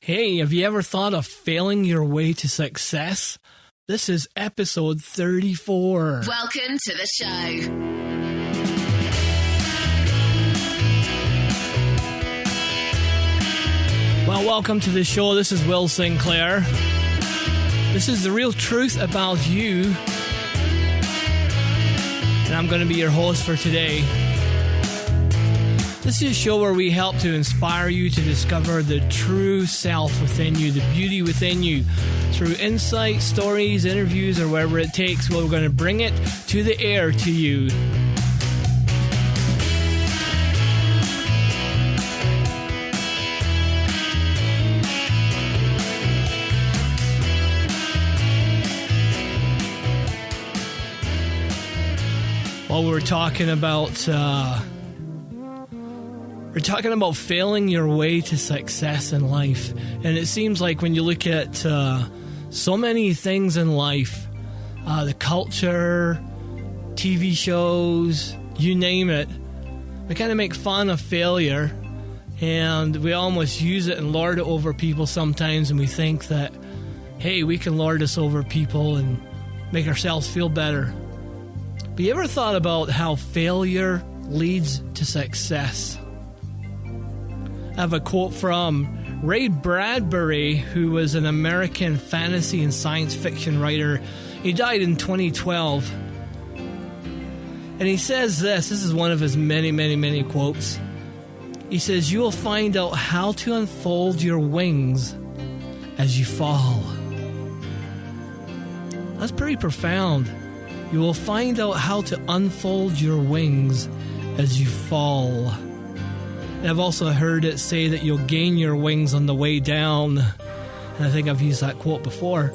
Hey, have you ever thought of failing your way to success? This is episode 34. Welcome to the show. Well, welcome to the show. This is Will Sinclair. This is the real truth about you. And I'm going to be your host for today. This is a show where we help to inspire you to discover the true self within you, the beauty within you. Through insight, stories, interviews, or wherever it takes, we're going to bring it to the air to you. Well, we're talking about failing your way to success in life. And it seems like when you look at so many things in life, the culture, TV shows, you name it, we kind of make fun of failure, and we almost use it and lord it over people sometimes, and we think that, hey, we can lord this over people and make ourselves feel better. But you ever thought about how failure leads to success? I have a quote from Ray Bradbury, who was an American fantasy and science fiction writer. He died in 2012. And he says this is one of his many quotes. He says, "You will find out how to unfold your wings as you fall." That's pretty profound. You will find out how to unfold your wings as you fall. And I've also heard it say that you'll gain your wings on the way down. And I think I've used that quote before.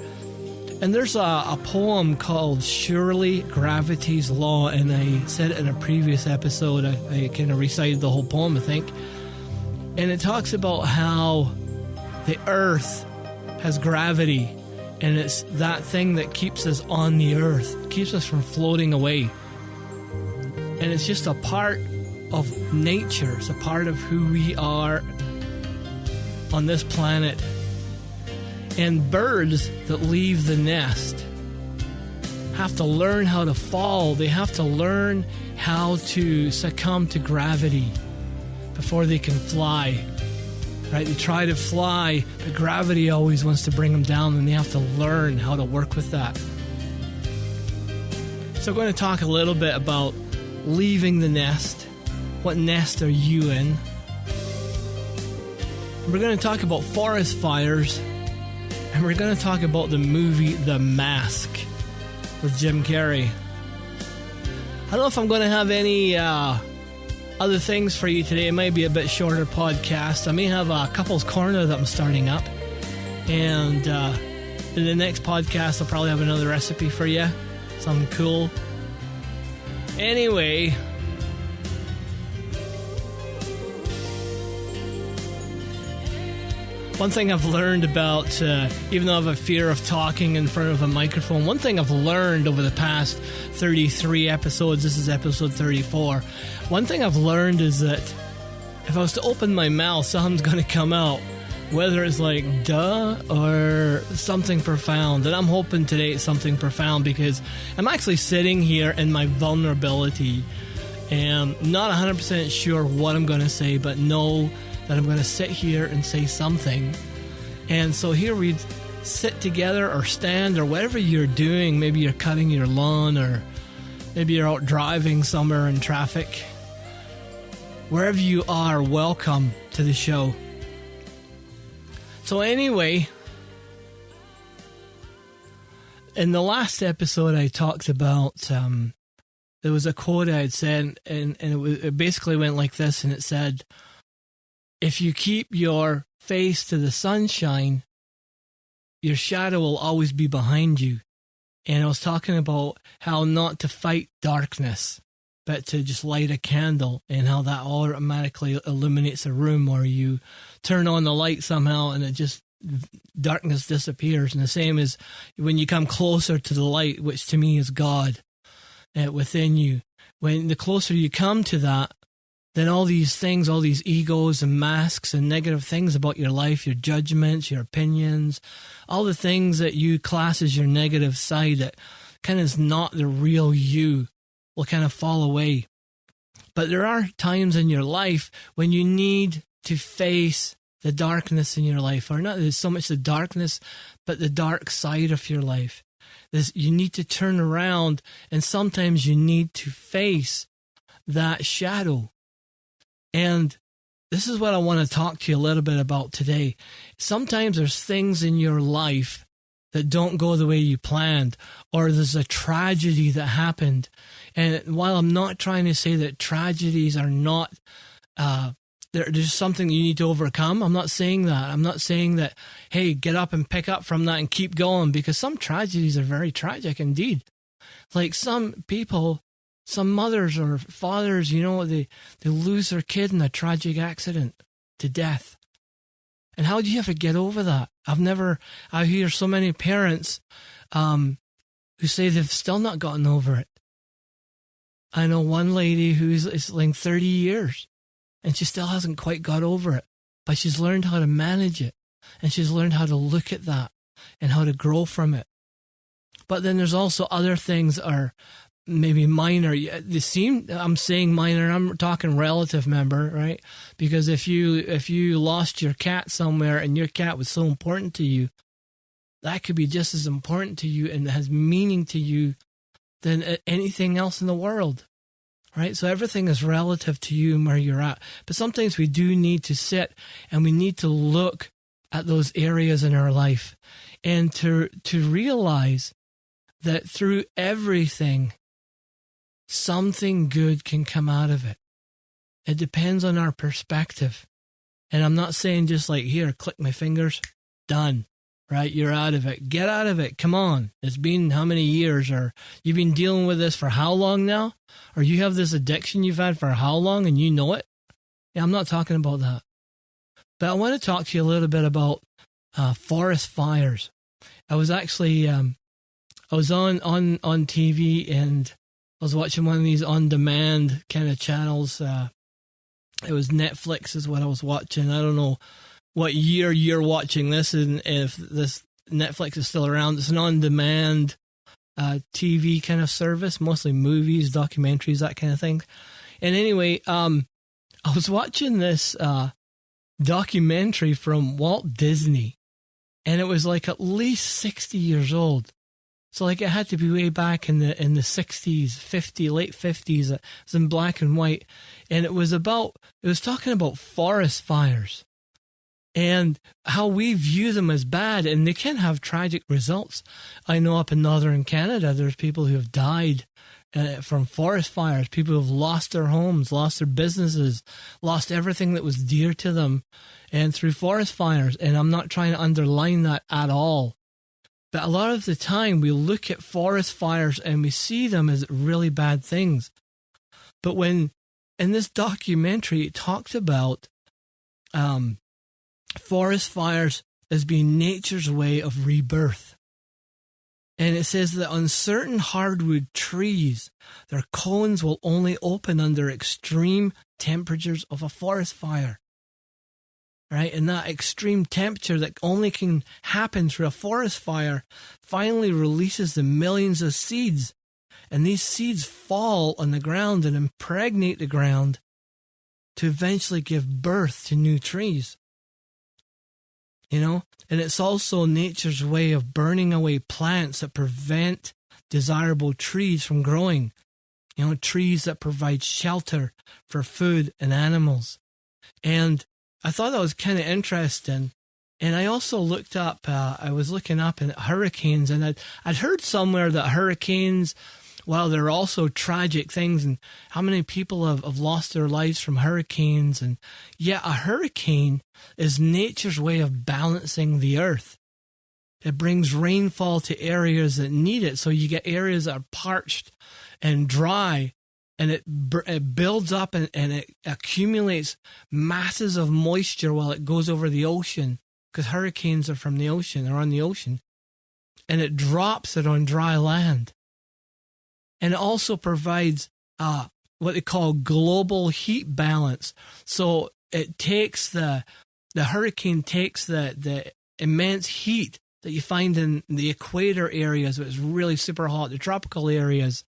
And there's a poem called Surely Gravity's Law, and I said it in a previous episode. I kind of recited the whole poem, I think. And it talks about how the earth has gravity, and it's that thing that keeps us on the earth, keeps us from floating away. And it's just a part of nature. It's a part of who we are on this planet. And birds that leave the nest have to learn how to fall. They have to learn how to succumb to gravity before they can fly. Right? They try to fly, but gravity always wants to bring them down, and they have to learn how to work with that. So we're going to talk a little bit about leaving the nest. What nest are you in? We're going to talk about forest fires, and we're going to talk about the movie The Mask with Jim Carrey. I don't know if I'm going to have any other things for you today. It might be a bit shorter podcast. I may have a couple's corner that I'm starting up, and in the next podcast I'll probably have another recipe for you, something cool. Anyway, one thing I've learned about, even though I have a fear of talking in front of a microphone, one thing I've learned over the past 33 episodes, this is episode 34, one thing I've learned is that if I was to open my mouth, something's going to come out, whether it's like duh or something profound. And I'm hoping today it's something profound, because I'm actually sitting here in my vulnerability and not 100% sure what I'm going to say, but know that I'm going to sit here and say something. And so here we sit together or stand or whatever you're doing. Maybe you're cutting your lawn, or maybe you're out driving somewhere in traffic. Wherever you are, welcome to the show. So anyway, in the last episode I talked about, there was a quote I had said, and it basically went like this, and it said, "If you keep your face to the sunshine, your shadow will always be behind you." And I was talking about how not to fight darkness, but to just light a candle, and how that automatically illuminates a room, or you turn on the light somehow and it just, darkness disappears. And the same is when you come closer to the light, which to me is God within you. When the closer you come to that, then all these things, all these egos and masks and negative things about your life, your judgments, your opinions, all the things that you class as your negative side that kind of is not the real you will kind of fall away. But there are times in your life when you need to face the darkness in your life, or not so much the darkness, but the dark side of your life. You need to turn around, and sometimes you need to face that shadow. And this is what I want to talk to you a little bit about today. Sometimes there's things in your life that don't go the way you planned, or there's a tragedy that happened. And while I'm not trying to say that tragedies are not, there's something you need to overcome, I'm not saying that. I'm not saying that, hey, get up and pick up from that and keep going, because some tragedies are very tragic indeed. Like some people, some mothers or fathers, they lose their kid in a tragic accident to death. And how do you have to get over that? I hear so many parents who say they've still not gotten over it. I know one lady who's like 30 years and she still hasn't quite got over it, but she's learned how to manage it, and she's learned how to look at that and how to grow from it. But then there's also other things that are maybe minor. I'm saying minor, I'm talking relative, member, right? Because if you lost your cat somewhere and your cat was so important to you, that could be just as important to you and has meaning to you than anything else in the world, right? So everything is relative to you and where you're at. But sometimes we do need to sit and we need to look at those areas in our life and to realize that through everything, something good can come out of it. It depends on our perspective. And I'm not saying just like, here, click my fingers, done, right? You're out of it. Get out of it. Come on. It's been how many years? Or you've been dealing with this for how long now? Or you have this addiction you've had for how long and you know it? Yeah, I'm not talking about that. But I want to talk to you a little bit about forest fires. I was actually, I was on TV, and I was watching one of these on-demand kind of channels. It was Netflix is what I was watching. I don't know what year you're watching this, and if this Netflix is still around. It's an on-demand TV kind of service, mostly movies, documentaries, that kind of thing. And anyway, I was watching this documentary from Walt Disney, and it was like at least 60 years old. So like it had to be way back in the 60s, late 50s. It was in black and white. And it was talking about forest fires and how we view them as bad, and they can have tragic results. I know up in northern Canada, there's people who have died from forest fires, people who have lost their homes, lost their businesses, lost everything that was dear to them, and through forest fires. And I'm not trying to underline that at all. But a lot of the time we look at forest fires and we see them as really bad things. But when in this documentary it talked about forest fires as being nature's way of rebirth. And it says that on certain hardwood trees, their cones will only open under extreme temperatures of a forest fire. Right? And that extreme temperature that only can happen through a forest fire finally releases the millions of seeds. And these seeds fall on the ground and impregnate the ground to eventually give birth to new trees. And it's also nature's way of burning away plants that prevent desirable trees from growing. Trees that provide shelter for food and animals. And I thought that was kind of interesting. And I also looked up, I was looking up at hurricanes, and I'd heard somewhere that hurricanes, while they're also tragic things, and how many people have lost their lives from hurricanes. And yeah, a hurricane is nature's way of balancing the earth. It brings rainfall to areas that need it. So you get areas that are parched and dry, and it builds up and it accumulates masses of moisture while it goes over the ocean, because hurricanes are from the ocean, or on the ocean, and it drops it on dry land. And it also provides what they call global heat balance. So it takes the hurricane takes the immense heat that you find in the equator areas where it's really super hot, the tropical areas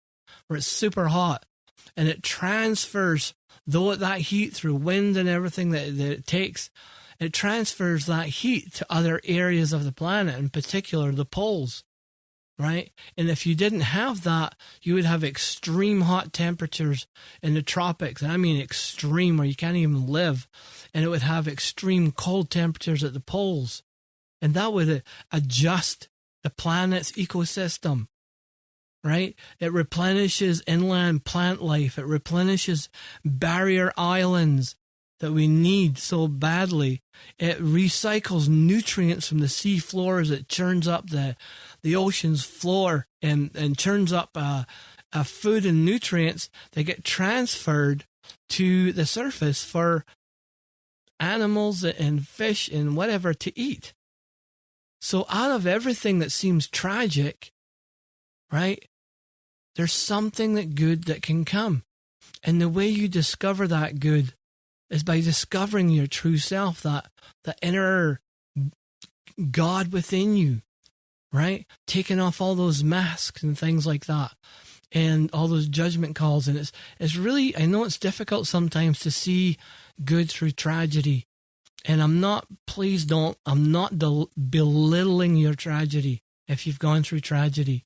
where it's super hot, and it transfers that heat through wind and everything that it takes. It transfers that heat to other areas of the planet, in particular the poles, right? And if you didn't have that, you would have extreme hot temperatures in the tropics, and I mean extreme, where you can't even live, and it would have extreme cold temperatures at the poles, and that would adjust the planet's ecosystem, right? It replenishes inland plant life. It replenishes barrier islands that we need so badly. It recycles nutrients from the sea floors. It churns up the ocean's floor and churns up food and nutrients that get transferred to the surface for animals and fish and whatever to eat. So out of everything that seems tragic, right, there's something that good that can come. And the way you discover that good is by discovering your true self, the inner God within you, right? Taking off all those masks and things like that, and all those judgment calls. And it's really, I know it's difficult sometimes to see good through tragedy. And I'm not belittling your tragedy if you've gone through tragedy.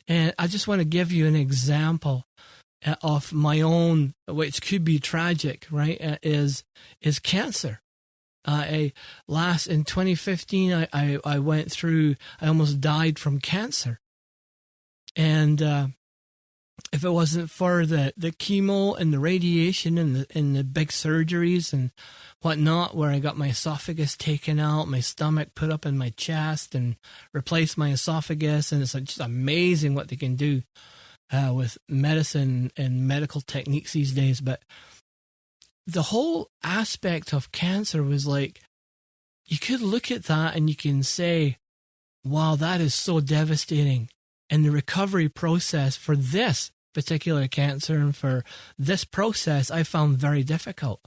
And I just want to give you an example of my own, which could be tragic, right? Is cancer. In 2015, I went through, I almost died from cancer. And if it wasn't for the chemo and the radiation and the big surgeries and whatnot, where I got my esophagus taken out, my stomach put up in my chest and replaced my esophagus, and it's just amazing what they can do with medicine and medical techniques these days. But the whole aspect of cancer was like, you could look at that and you can say, wow, that is so devastating. And the recovery process for this particular cancer and for this process, I found very difficult.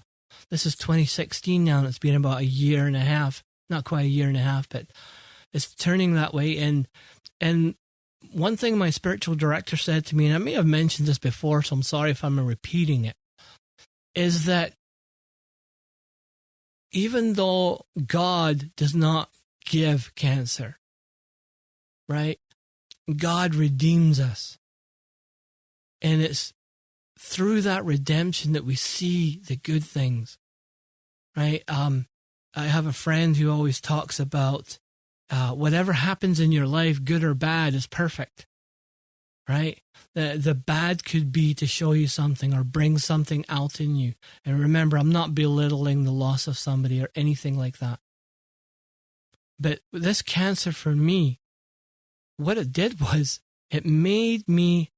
This is 2016 now, and it's been about a year and a half, not quite a year and a half, but it's turning that way. And one thing my spiritual director said to me, and I may have mentioned this before, so I'm sorry if I'm repeating it, is that even though God does not give cancer, right? God redeems us. And it's through that redemption that we see the good things, right? I have a friend who always talks about whatever happens in your life, good or bad, is perfect, right? The bad could be to show you something or bring something out in you. And remember, I'm not belittling the loss of somebody or anything like that. But this cancer for me, what it did was it made me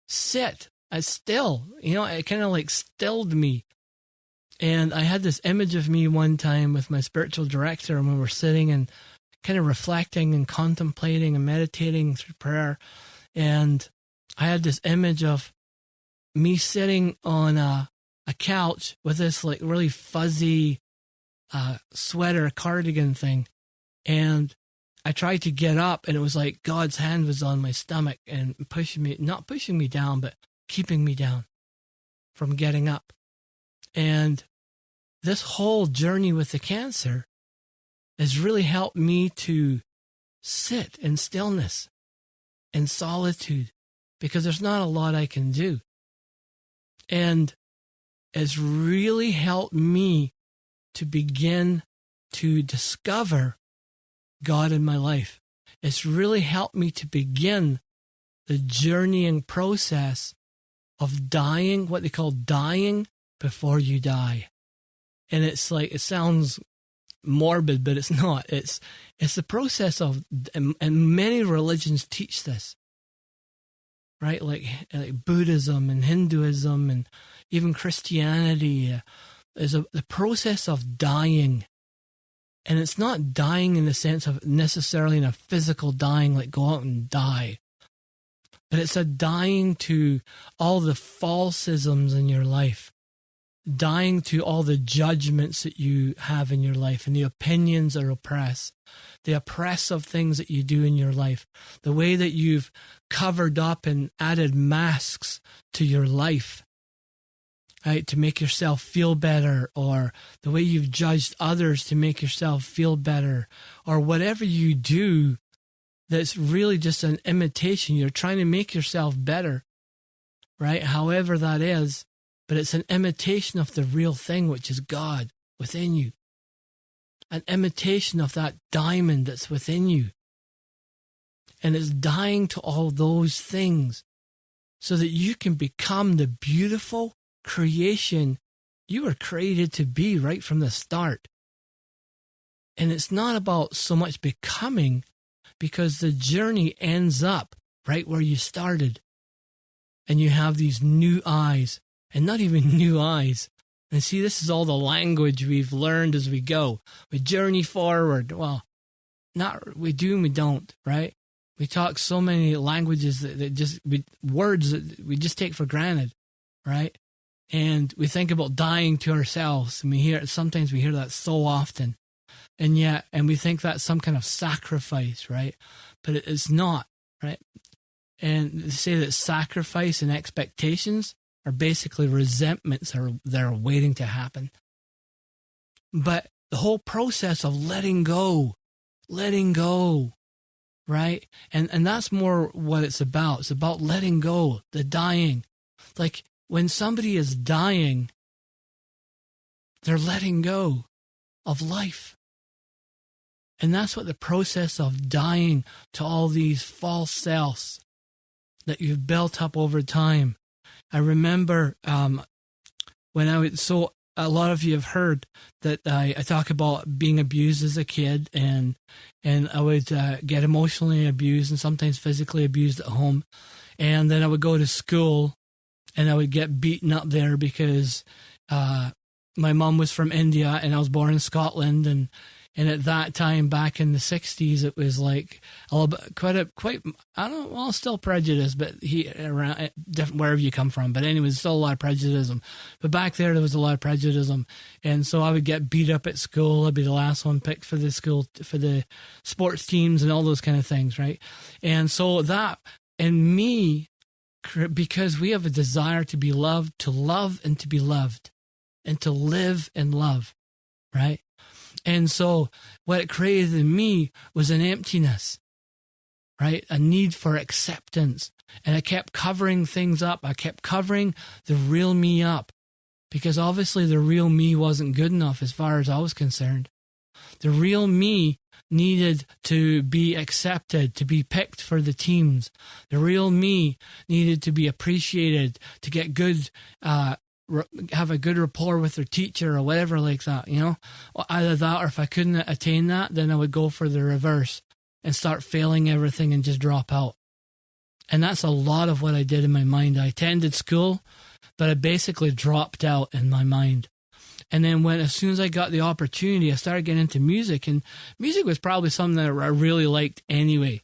sit still. It kind of like stilled me. And I had this image of me one time with my spiritual director, and we were sitting and kind of reflecting and contemplating and meditating through prayer. And I had this image of me sitting on a couch with this like really fuzzy sweater, cardigan thing. And I tried to get up, and it was like God's hand was on my stomach and not pushing me down, but keeping me down from getting up. And this whole journey with the cancer has really helped me to sit in stillness and solitude, because there's not a lot I can do. And it's really helped me to begin to discover God in my life. It's really helped me to begin the journeying process of dying, what they call dying before you die. And it's like, it sounds morbid, but it's not. It's the process of, and many religions teach this, right? Like Buddhism and Hinduism and even Christianity is the process of dying. And it's not dying in the sense of necessarily in a physical dying, like go out and die. But it's a dying to all the falsisms in your life, dying to all the judgments that you have in your life and the opinions that oppress, the oppressive things that you do in your life, the way that you've covered up and added masks to your life, right, to make yourself feel better, or the way you've judged others to make yourself feel better, or whatever you do that's really just an imitation. You're trying to make yourself better, right? However that is, but it's an imitation of the real thing, which is God within you. An imitation of that diamond that's within you. And it's dying to all those things so that you can become the beautiful creation you were created to be right from the start. And it's not about so much becoming, because the journey ends up right where you started. And you have these new eyes, and not even new eyes. And see, this is all the language we've learned as we go. We journey forward. Well, not we do and we don't, right? We talk so many languages words that we just take for granted, right? And we think about dying to ourselves, and sometimes we hear that so often. And we think that's some kind of sacrifice, right? But it's not, right? And they say that sacrifice and expectations are basically resentments that are waiting to happen. But the whole process of letting go, right? And that's more what it's about. It's about letting go, the dying. Like when somebody is dying, they're letting go of life. And that's what the process of dying to all these false selves that you've built up over time. I remember when a lot of you have heard that I talk about being abused as a kid, and I would get emotionally abused and sometimes physically abused at home. And then I would go to school and I would get beaten up there because my mom was from India and I was born in Scotland, and at that time, back in the 60s, it was like a little bit, still prejudice, but around different wherever you come from. But anyway, there's still a lot of prejudice. But back there was a lot of prejudice. And so I would get beat up at school. I'd be the last one picked for the school, for the sports teams and all those kind of things, right? And so that, and me, because we have a desire to be loved, to love and to be loved, and to live and love, right? And so what it created in me was an emptiness, right? A need for acceptance. And I kept covering things up. I kept covering the real me up, because obviously the real me wasn't good enough as far as I was concerned. The real me needed to be accepted, to be picked for the teams. The real me needed to be appreciated, to get good, have a good rapport with their teacher or whatever like that, either that, or if I couldn't attain that, then I would go for the reverse and start failing everything and just drop out. And that's a lot of what I did in my mind. I attended school, but I basically dropped out in my mind. And then as soon as I got the opportunity, I started getting into music, and music was probably something that I really liked anyway.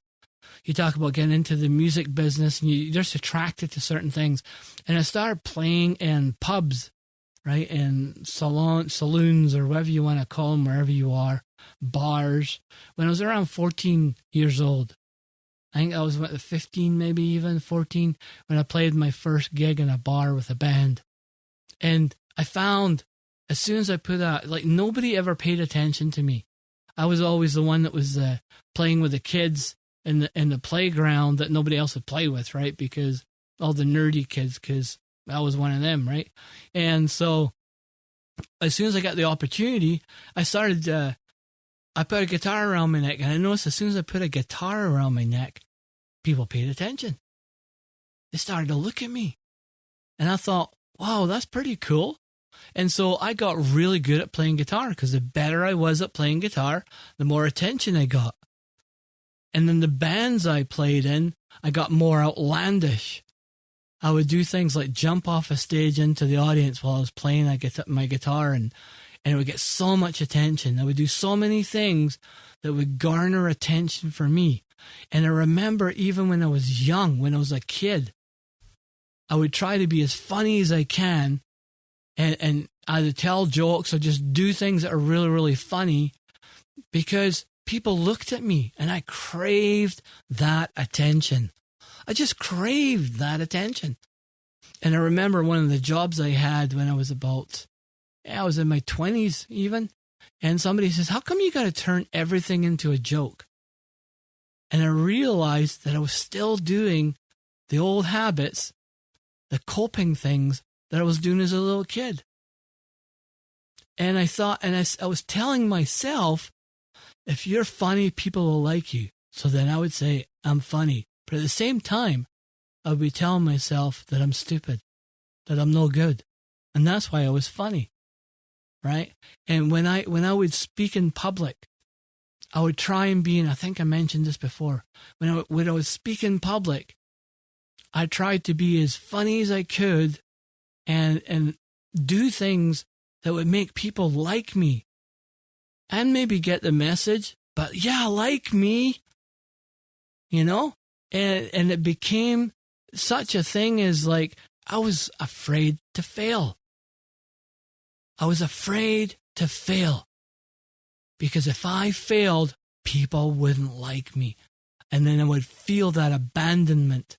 You talk about getting into the music business, and you're just attracted to certain things. And I started playing in pubs, right, and saloons, or whatever you want to call them, wherever you are, bars, when I was around 14 years old. I think I was 15, maybe even 14, when I played my first gig in a bar with a band. And I found, as soon as I put out, like, nobody ever paid attention to me. I was always the one that was playing with the kids in the playground that nobody else would play with, right? Because all the nerdy kids, because I was one of them, right? And so as soon as I got the opportunity, I started, I put a guitar around my neck, and I noticed as soon as I put a guitar around my neck, people paid attention. They started to look at me. And I thought, wow, that's pretty cool. And so I got really good at playing guitar, because the better I was at playing guitar, the more attention I got. And then the bands I played in, I got more outlandish. I would do things like jump off a stage into the audience while I was playing my guitar, and and it would get so much attention. I would do so many things that would garner attention for me. And I remember even when I was young, when I was a kid, I would try to be as funny as I can and either tell jokes or just do things that are really, really funny because people looked at me and I craved that attention. I just craved that attention. And I remember one of the jobs I had when I was I was in my 20s even, and somebody says, how come you got to turn everything into a joke? And I realized that I was still doing the old habits, the coping things that I was doing as a little kid. And I thought, and I was telling myself, if you're funny, people will like you. So then I would say, I'm funny. But at the same time, I would be telling myself that I'm stupid, that I'm no good. And that's why I was funny, right? And when I would speak in public, I would try and be, and I think I mentioned this before, when I would speak in public, I tried to be as funny as I could and do things that would make people like me and maybe get the message, but yeah, like me, you know? And it became such a thing as like, I was afraid to fail. I was afraid to fail because if I failed, people wouldn't like me. And then I would feel that abandonment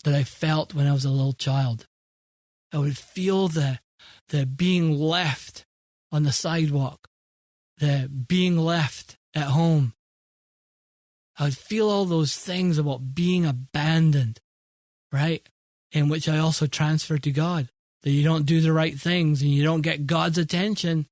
that I felt when I was a little child. I would feel the being left on the sidewalk, the being left at home. I would feel all those things about being abandoned, right? In which I also transferred to God, that you don't do the right things and you don't get God's attention,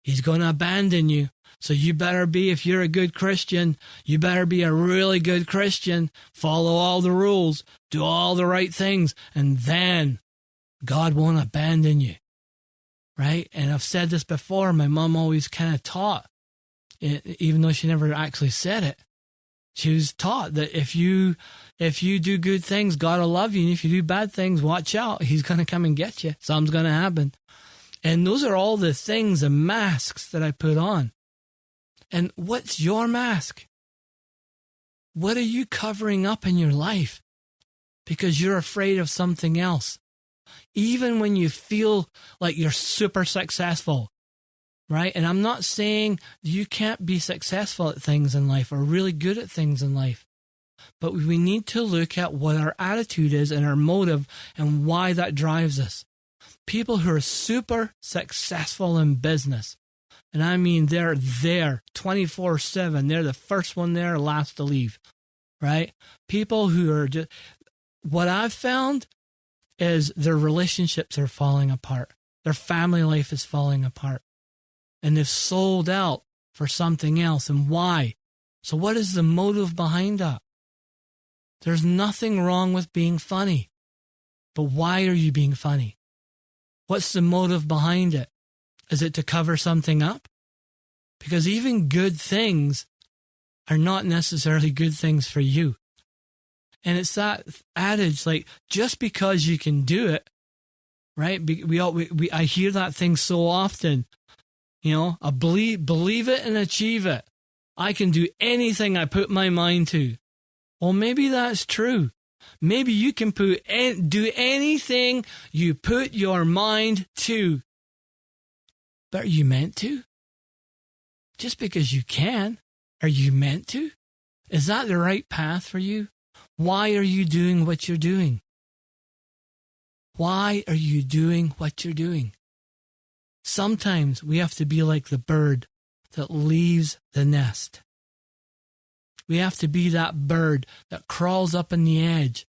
He's going to abandon you. So you better be, if you're a good Christian, you better be a really good Christian, follow all the rules, do all the right things, and then God won't abandon you, right? And I've said this before, my mom always kind of taught, even though she never actually said it, she was taught that if you do good things, God will love you, and if you do bad things, watch out, He's going to come and get you. Something's going to happen. And those are all the things, the masks that I put on. And what's your mask? What are you covering up in your life because you're afraid of something else? Even when you feel like you're super successful, right? And I'm not saying you can't be successful at things in life or really good at things in life, but we need to look at what our attitude is and our motive and why that drives us. People who are super successful in business, and I mean they're there 24/7, they're the first one there, last to leave, right? People who are just, what I've found is their relationships are falling apart. Their family life is falling apart. And they've sold out for something else. And why? So what is the motive behind that? There's nothing wrong with being funny. But why are you being funny? What's the motive behind it? Is it to cover something up? Because even good things are not necessarily good things for you. And it's that adage, like, just because you can do it, right? I hear that thing so often. You know, I believe it and achieve it. I can do anything I put my mind to. Well, maybe that's true. Maybe you can do anything you put your mind to. But are you meant to? Just because you can, are you meant to? Is that the right path for you? Why are you doing what you're doing? Why are you doing what you're doing? Sometimes we have to be like the bird that leaves the nest. We have to be that bird that crawls up on the edge,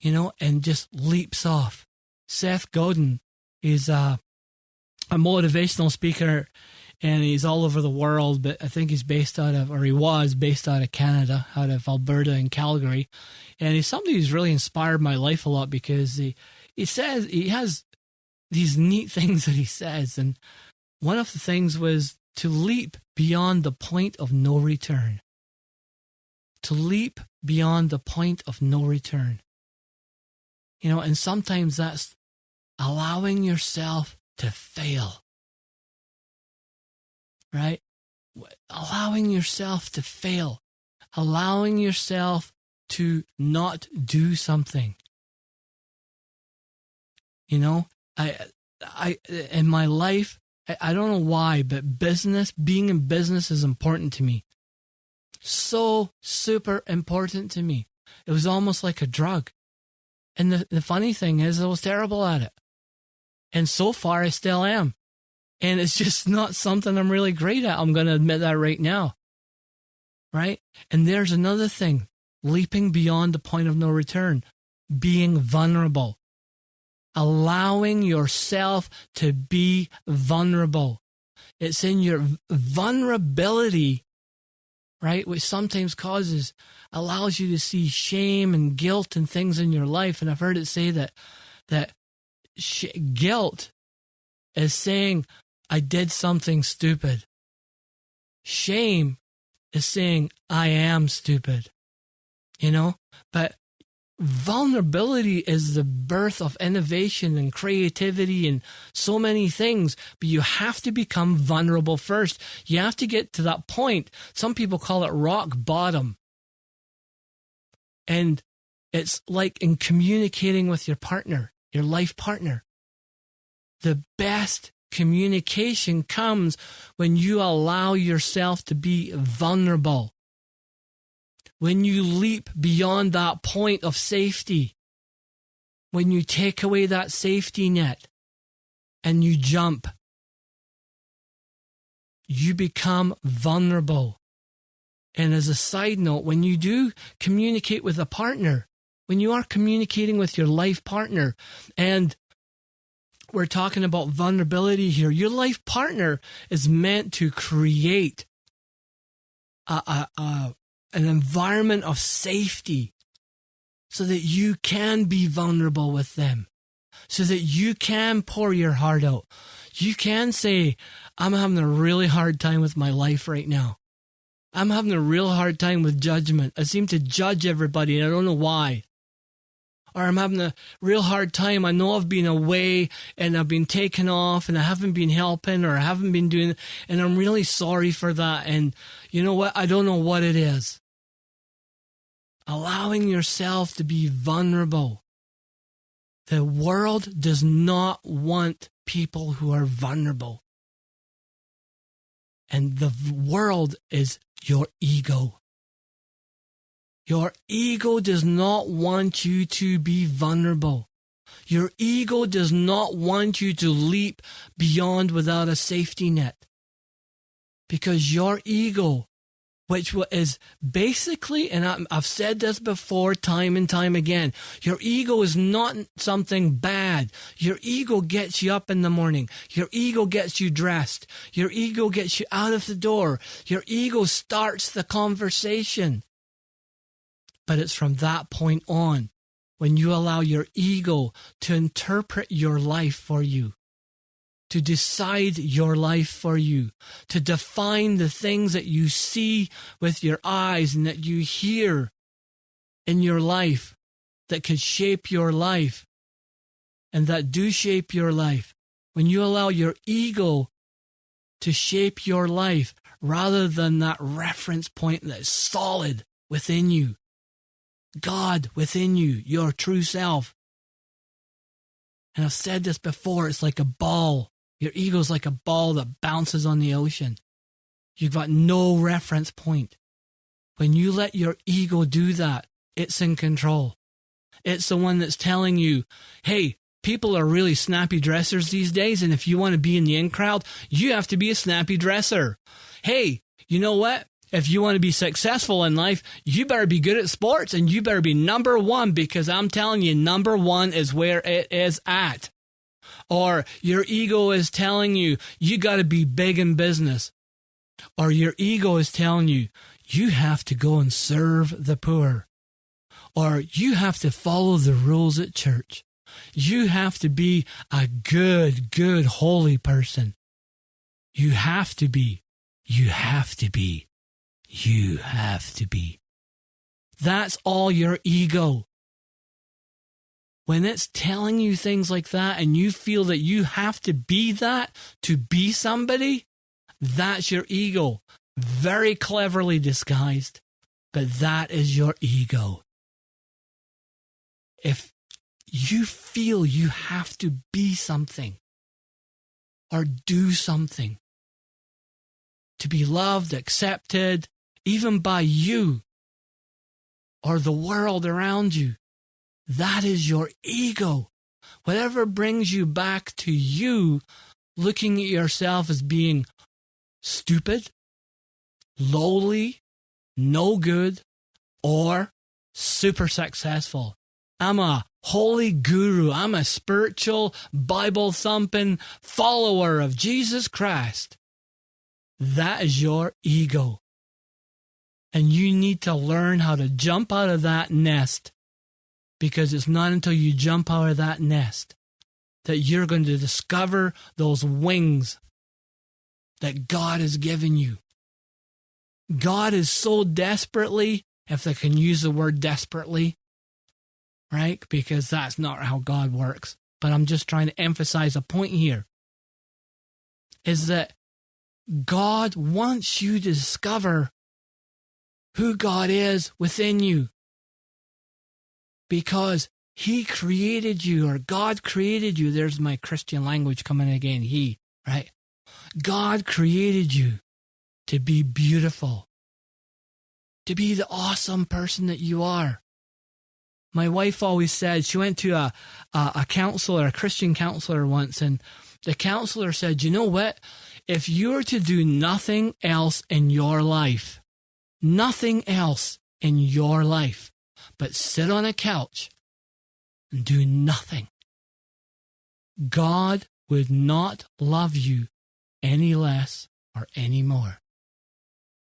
you know, and just leaps off. Seth Godin is a motivational speaker, and he's all over the world, but I think he's he was based out of Canada, out of Alberta and Calgary. And he's somebody who's really inspired my life a lot because he says, he has these neat things that he says. And one of the things was to leap beyond the point of no return. To leap beyond the point of no return. You know, and sometimes that's allowing yourself to fail. right? Allowing yourself to fail, allowing yourself to not do something. You know, I in my life, I don't know why, but being in business is important to me. So super important to me. It was almost like a drug. And the funny thing is, I was terrible at it. And so far, I still am. And it's just not something I'm really great at. I'm going to admit that right now. Right? And there's another thing, leaping beyond the point of no return, being vulnerable. Allowing yourself to be vulnerable. It's in your vulnerability, right, which sometimes allows you to see shame and guilt and things in your life. And I've heard it say that guilt is saying, I did something stupid. Shame is saying, I am stupid. You know? But vulnerability is the birth of innovation and creativity and so many things, but you have to become vulnerable first. You have to get to that point. Some people call it rock bottom. And it's like in communicating with your partner, your life partner. The best communication comes when you allow yourself to be vulnerable. When you leap beyond that point of safety, when you take away that safety net and you jump, you become vulnerable. And as a side note, when you do communicate with a partner, when you are communicating with your life partner, and we're talking about vulnerability here, your life partner is meant to create an environment of safety so that you can be vulnerable with them, so that you can pour your heart out. You can say, I'm having a really hard time with my life right now. I'm having a real hard time with judgment. I seem to judge everybody and I don't know why. Or I'm having a real hard time. I know I've been away and I've been taken off and I haven't been helping or I haven't been doing, and I'm really sorry for that. And you know what? I don't know what it is. Allowing yourself to be vulnerable. The world does not want people who are vulnerable. And the world is your ego. Your ego does not want you to be vulnerable. Your ego does not want you to leap beyond without a safety net. Because your ego, which is basically, and I've said this before time and time again, your ego is not something bad. Your ego gets you up in the morning. Your ego gets you dressed. Your ego gets you out of the door. Your ego starts the conversation. But it's from that point on when you allow your ego to interpret your life for you, to decide your life for you, to define the things that you see with your eyes and that you hear in your life that could shape your life and that do shape your life. When you allow your ego to shape your life rather than that reference point that's solid within you, God within you, your true self. And I've said this before, it's like a ball. Your ego's like a ball that bounces on the ocean. You've got no reference point. When you let your ego do that, it's in control. It's the one that's telling you, hey, people are really snappy dressers these days, and if you want to be in the in crowd, you have to be a snappy dresser. Hey, you know what? If you want to be successful in life, you better be good at sports and you better be number one, because I'm telling you, number one is where it is at. Or your ego is telling you, you got to be big in business. Or your ego is telling you, you have to go and serve the poor. Or you have to follow the rules at church. You have to be a good, holy person. You have to be. You have to be. You have to be. That's all your ego. When it's telling you things like that and you feel that you have to be that to be somebody, That's your ego. Very cleverly disguised, but that is your ego. If you feel you have to be something or do something to be loved, accepted, even by you or the world around you, that is your ego. Whatever brings you back to you looking at yourself as being stupid, lowly, no good, or super successful. I'm a holy guru. I'm a spiritual, Bible-thumping follower of Jesus Christ. That is your ego. And you need to learn how to jump out of that nest, because it's not until you jump out of that nest that you're going to discover those wings that God has given you. God is so desperately, if I can use the word desperately, right? Because that's not how God works. But I'm just trying to emphasize a point here, is that God wants you to discover who God is within you, because He created you, or God created you. There's my Christian language coming again. He, right? God created you to be beautiful, to be the awesome person that you are. My wife always said, she went to a counselor, a Christian counselor once, and the counselor said, you know what? If you were to do nothing else in your life, nothing else in your life, but sit on a couch and do nothing, God would not love you any less or any more.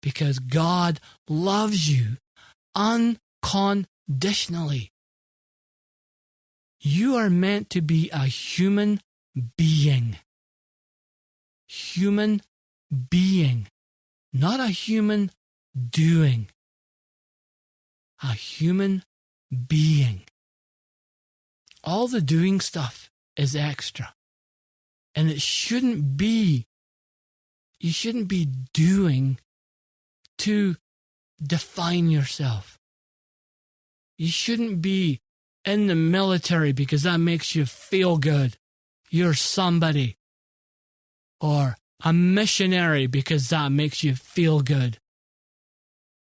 Because God loves you unconditionally. You are meant to be a human being. Human being. Not a human doing. A human being. All the doing stuff is extra. And it shouldn't be, you shouldn't be doing to define yourself. You shouldn't be in the military because that makes you feel good. You're somebody. Or a missionary because that makes you feel good.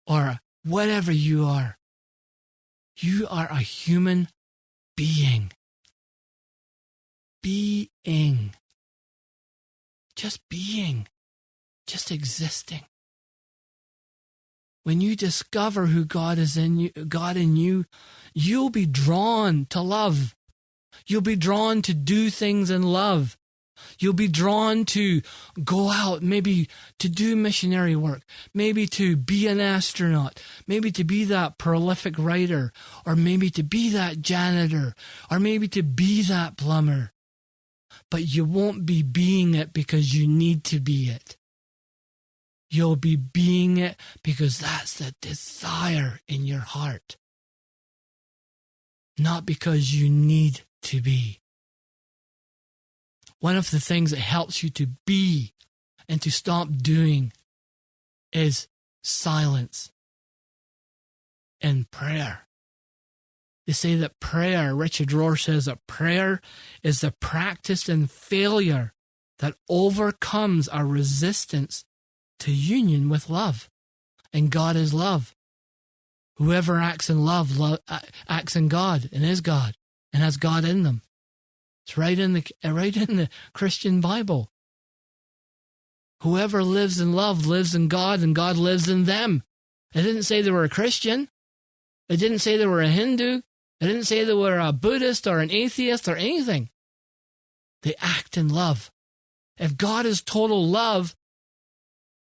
Or whatever you are. You are a human being. Being. Just being. Just existing. When you discover who God is in you, God in you, you'll be drawn to love. You'll be drawn to do things in love. You'll be drawn to go out, maybe to do missionary work, maybe to be an astronaut, maybe to be that prolific writer, or maybe to be that janitor, or maybe to be that plumber. But you won't be being it because you need to be it. You'll be being it because that's the desire in your heart. Not because you need to be. One of the things that helps you to be and to stop doing is silence and prayer. They say that prayer, Richard Rohr says that prayer is the practice in failure that overcomes our resistance to union with love. And God is love. Whoever acts in love acts in God and is God and has God in them. It's right in the Christian Bible. Whoever lives in love lives in God and God lives in them. It didn't say they were a Christian. It didn't say they were a Hindu. It didn't say they were a Buddhist or an atheist or anything. They act in love. If God is total love,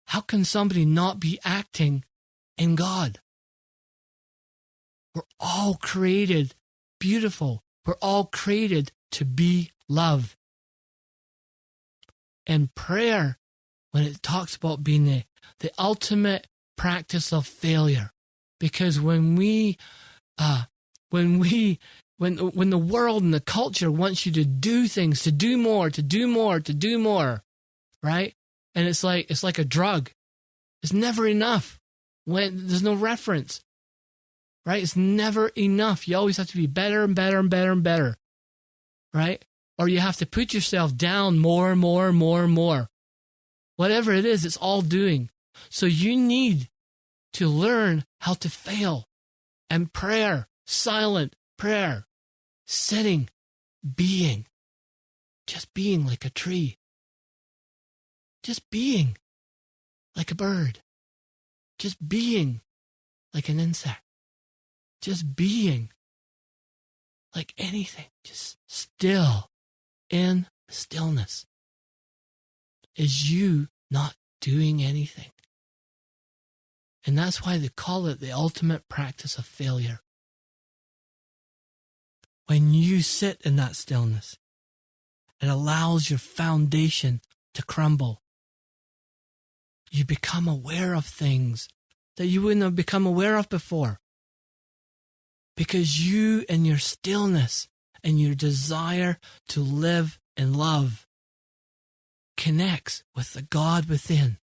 how can somebody not be acting in God? We're all created beautiful. We're all created to be love. And prayer, when it talks about being the ultimate practice of failure, because when the world and the culture wants you to do things, to do more, right? And it's like a drug. It's never enough when there's no reference, right? It's never enough. You always have to be better and better and better and better, right? Or you have to put yourself down more and more and more and more. Whatever it is, it's all doing. So you need to learn how to fail. And prayer, silent prayer, sitting, being, just being like a tree, just being like a bird, just being like an insect, just being like anything, just still in stillness. Is you not doing anything. And that's why they call it the ultimate practice of failure. When you sit in that stillness, it allows your foundation to crumble. You become aware of things that you wouldn't have become aware of before. Because you and your stillness and your desire to live and love connects with the God within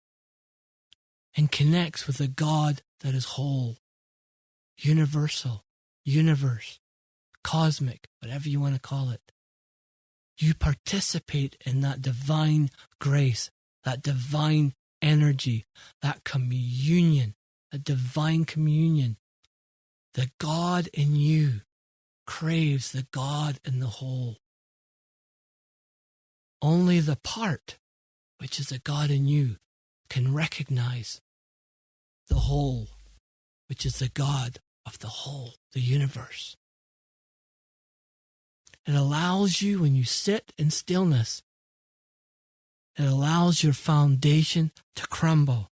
and connects with the God that is whole, universal, universe, cosmic, whatever you want to call it. You participate in that divine grace, that divine energy, that communion, that divine communion. The God in you craves the God in the whole. Only the part, which is the God in you, can recognize the whole, which is the God of the whole, the universe. It allows you, when you sit in stillness, it allows your foundation to crumble.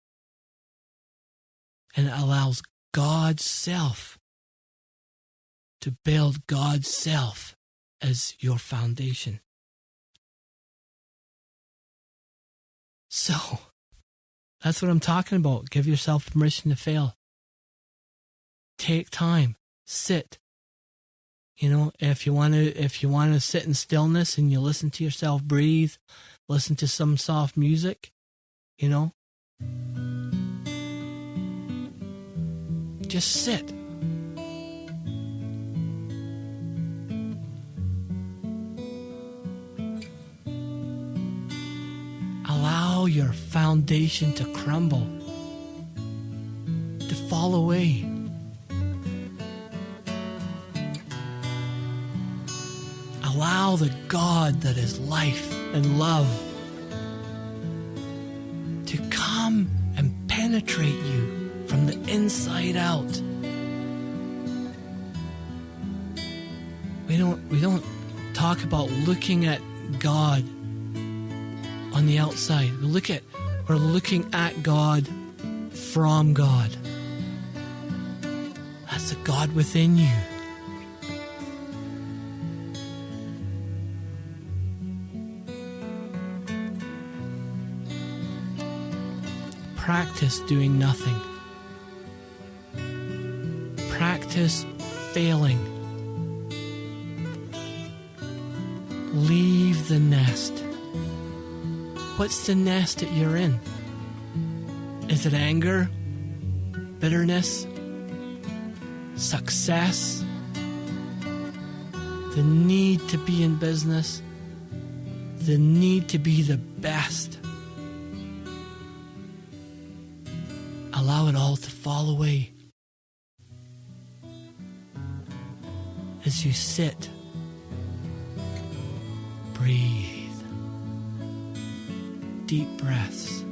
And it allows God's self to build God's self as your foundation. So, that's what I'm talking about. Give yourself permission to fail. Take time. Sit. You know, if you want to sit in stillness and you listen to yourself breathe, listen to some soft music, you know, just sit. Allow your foundation to crumble, to fall away. Allow the God that is life and love to come and penetrate you from the inside out. We don't talk about looking at God on the outside. We're looking at God from God. That's the God within you. Practice doing nothing. Practice failing. Leave the nest. What's the nest that you're in? Is it anger? Bitterness? Success? The need to be in business? The need to be the best? Allow it all to fall away as you sit. Breathe. Deep breaths.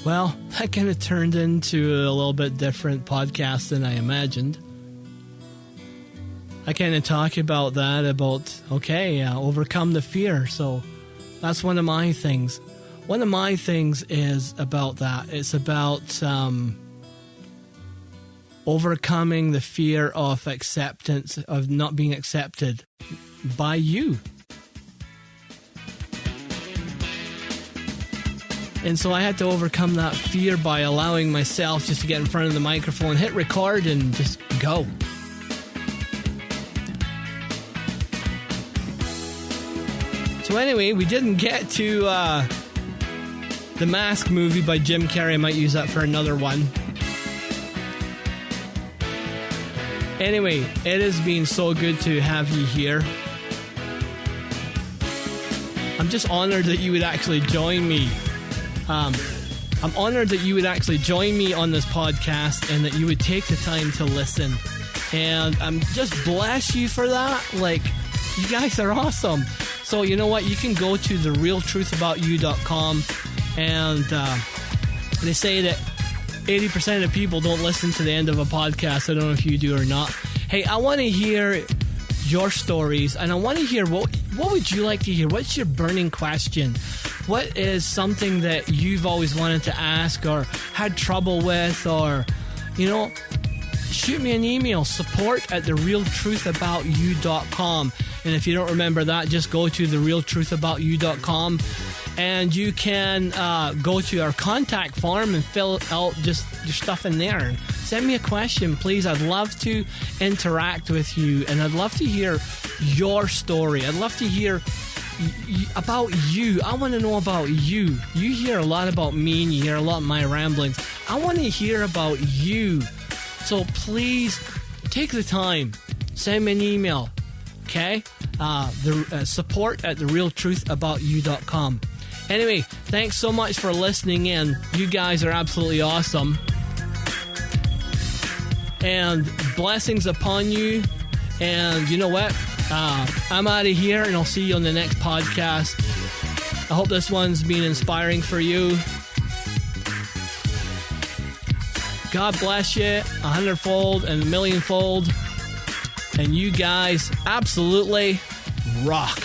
Well, that kind of turned into a little bit different podcast than I imagined. I kind of talk about that, overcome the fear. So that's one of my things. One of my things is about that. It's about overcoming the fear of acceptance, of not being accepted by you. And so I had to overcome that fear by allowing myself just to get in front of the microphone, hit record, and just go. So anyway, we didn't get to the Mask movie by Jim Carrey. I might use that for another one. Anyway, it has been so good to have you here. I'm just honored that you would actually join me. I'm honored that you would actually join me on this podcast and that you would take the time to listen. And I'm just bless you for that. Like, you guys are awesome. So you know what? You can go to therealtruthaboutyou.com, and they say that 80% of people don't listen to the end of a podcast. I don't know if you do or not. Hey, I want to hear your stories, and I want to hear what would you like to hear? What's your burning question? What is something that you've always wanted to ask or had trouble with, or, shoot me an email, support@therealtruthaboutyou.com. And if you don't remember that, just go to therealtruthaboutyou.com, and you can go to our contact form and fill out just your stuff in there. Send me a question, please. I'd love to interact with you, and I'd love to hear your story. I'd love to hear about you. I want to know about you. You hear a lot about me, and you hear a lot of my ramblings. I want to hear about you. So please take the time. Send me an email. Okay? Support@therealtruthaboutyou.com. Anyway, thanks so much for listening in. You guys are absolutely awesome. And blessings upon you. And you know what? I'm out of here, and I'll see you on the next podcast. I hope this one's been inspiring for you. God bless you 100-fold and a millionfold. And you guys absolutely rock.